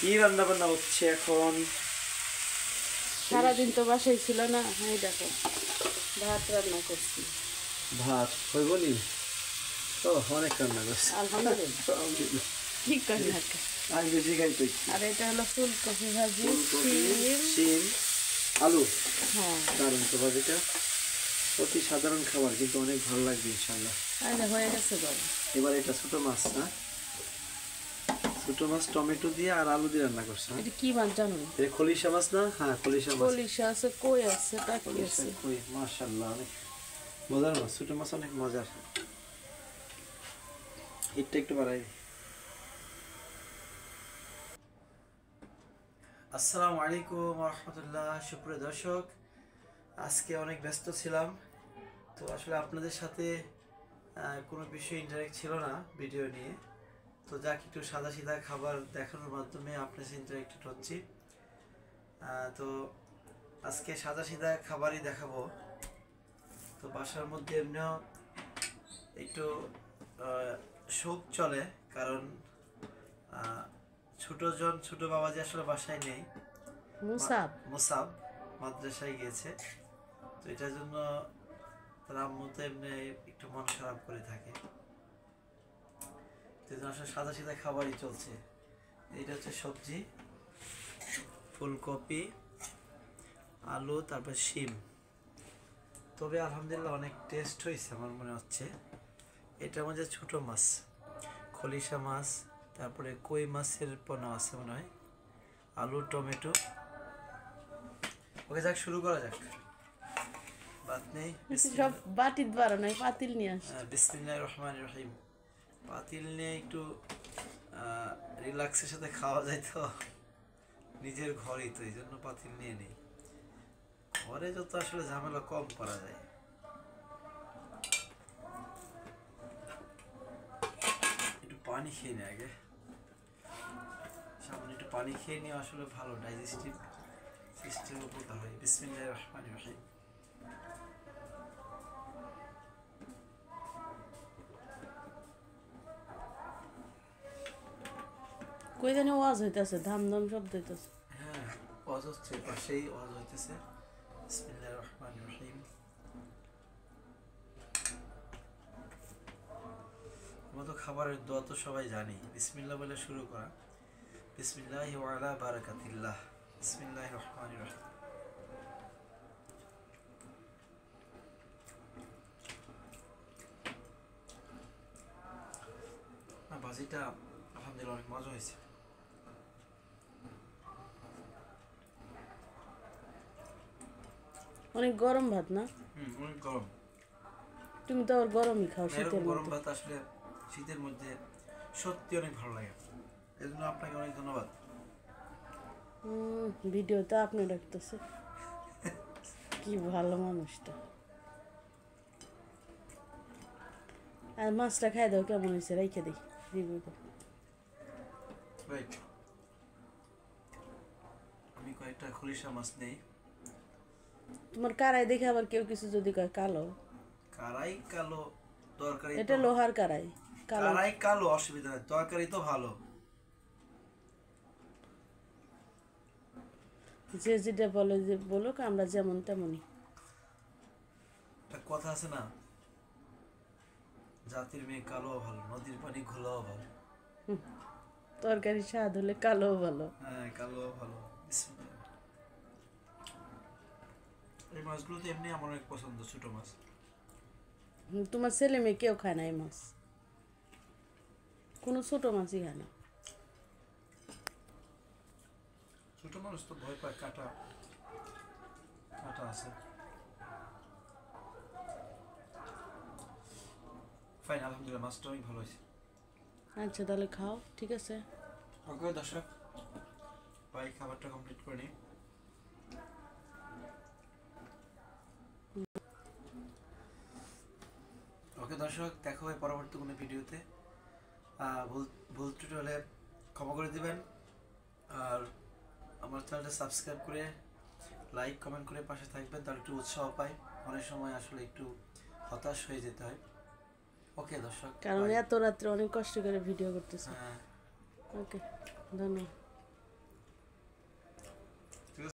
কি রান্না বান্না হচ্ছে এখন? সারাদিন তো বাসায় ছিল না, এই দেখো ভাত রান্না করছি। ভাত হইব নি? ও অনেক রান্না করছি। আলহামদুলিল্লাহ। ঠিক করে থাকে। আমি বেশি খাইতে। আর এটা হলো ফুলকপি ভাজি, শিম, আলু। হ্যাঁ, দারুণ তো ভাজিটা। অতি সাধারণ খাবার, কিন্তু অনেক ভালো লাগবে ইনশাল্লাহ। হয়ে গেছে গরম। এবার এটা ছোট মাছ না? ছোট মাছ টমেটো দিয়ে আর আলু দিয়ে রান্না করছে। এটা কি মাছ জানো? এটা খলিশা মাছ না? হ্যাঁ খলিশা মাছ। খলিশা আছে, কই আছে, টাকি আছে। কই, মাশাআল্লাহ, অনেক মজার মাছ। ছোট মাছ অনেক মজার। এটা একটু বাড়াই। আসসালামু আলাইকুম ওয়া রাহমাতুল্লাহ। সুপ্রিয় দর্শক, আজকে অনেক ব্যস্ত ছিলাম, তো আসলে আপনাদের সাথে কোনো বিষয় ইন্টারেক্ট ছিল না ভিডিও নিয়ে। তো যাক, একটু সাদা সিধা খাবার দেখানোর মাধ্যমে আপনার সাথে ইন্টারেক্টেড হচ্ছি। তো আজকে সাদা সিধা খাবারই দেখাবো। তো বাসার মধ্যে এমনিও একটু শোক চলে, কারণ ছোট বাবাজি আসলে বাসায় নেই। মুসাব মাদ্রাসায় গিয়েছে, তো এটার জন্য তার আম্মু তো এমনি একটু মন খারাপ করে থাকে। আসলে সাদা সিধা খাবারই চলছে। এটা হচ্ছে সবজি, ফুলকপি, আলু, তারপর শিম। তবে আলহামদুলিল্লাহ অনেক টেস্ট হয়েছে আমার মনে হচ্ছে। এটার মধ্যে ছোট মাছ, খলিশা মাছ, তারপরে কই মাছের পোনা আছে মনে হয়, আলু, টমেটো। ওকে, যাক শুরু করা যাক। বাত নেই, সব বাটিত বারো নাই, পাতিল নিয়ে আসছে। বিসমিল্লাহির রহমানির রহিম। পাতিল নিয়ে একটু রিল্যাক্সের সাথে খাওয়া যায়, তো নিজের ঘরেই তো, এই জন্য পাতিল নিয়ে নেই। ঘরে যত আসলে ঝামেলা কম করা যায়। একটু পানি খেয়ে নে আগে, সামনে একটু পানি খেয়ে নিয়ে আসলে ভালো, ডাইজেস্টিভ সিস্টেম উপকার হয়। বিসমিল্লাহির রহমানির রহিম। কই জানি ওয়াজ হইতেছে, ধাম ধাম শব্দ হইতেছে। হ্যাঁ, ওয়াজ হচ্ছে, পাশেই ওয়াজ হইতেছে। বিসমিল্লাহির রহমানির রহিম। আমরা তো খাবারের দোয়া তো সবাই জানি, বিসমিল্লাহ বলে শুরু করা। বিসমিল্লাহি ওয়া আলা বারাকাতিল্লাহ। বিসমিল্লাহির রহমানির রহিম। ভাজিটা আলহামদুলিল্লাহ অনেক মজা হয়েছে। অনেক গরম ভাত না? অনেক গরম। তুমি তো আর গরমই খাও শীতের গরম মধ্যে। ভাত আসলে শীতের মধ্যে সত্যি অনেক ভালো লাগে। এর জন্য আপনাকে অনেক ধন্যবাদ। ভিডিওতে আপনি রাখতেছে, কি ভালো মানুষটা। আর মাছটা খাই দাও, কেমন হয়েছে রেখে দিই রিভিউ। আমি কয়েকটা খলিশা মাছ নেই। তোমার কারাই দেখে আবার কেউ কিছু যদি কয় কালো, কারাই কালো, তরকারি এটা লোহার কারাই। কারাই কালো অসুবিধা নেই, তরকারি তো ভালো। যে যেটা বলে যে বলুক, আমরা যেমন তেমনই। একটা কথা আছে না, জাতির মেয়ে কালো ভালো, নদীর পানি ঘোলাও ভালো। তরকারি স্বাদ হলে কালো ভালো। হ্যাঁ, কালো ভালো। এই মাছগুলো তো এমনি আমার অনেক পছন্দ, ছোট মাছ। তোমার ছেলে মেয়ে কেউ খায় না এই মাছ, কোনো ছোট মাছই খায় না। ছোট মানুষ তো ভয় পায়, কাটা কাটা আছে। ফাইন, আলহামদুলিল্লাহ মাছটা অনেক ভালো হয়েছে। আচ্ছা তাহলে খাও, ঠিক আছে। ওকে দর্শক, ভাই খাবারটা কমপ্লিট করে নিই। ওকে দর্শক, দেখা হয় পরবর্তী কোনো ভিডিওতে। ভুল ত্রুটি হলে ক্ষমা করে দিবেন। আর আমার চ্যানেলটা সাবস্ক্রাইব করে লাইক কমেন্ট করে পাশে থাকবেন, তাহলে একটু উৎসাহ পাই। অনেক সময় আসলে একটু হতাশ হয়ে যেতে হয়। ওকে দর্শক, কারণ এত রাত্রে অনেক কষ্ট করে ভিডিও করতেছে। হ্যাঁ, ওকে, ধন্যবাদ।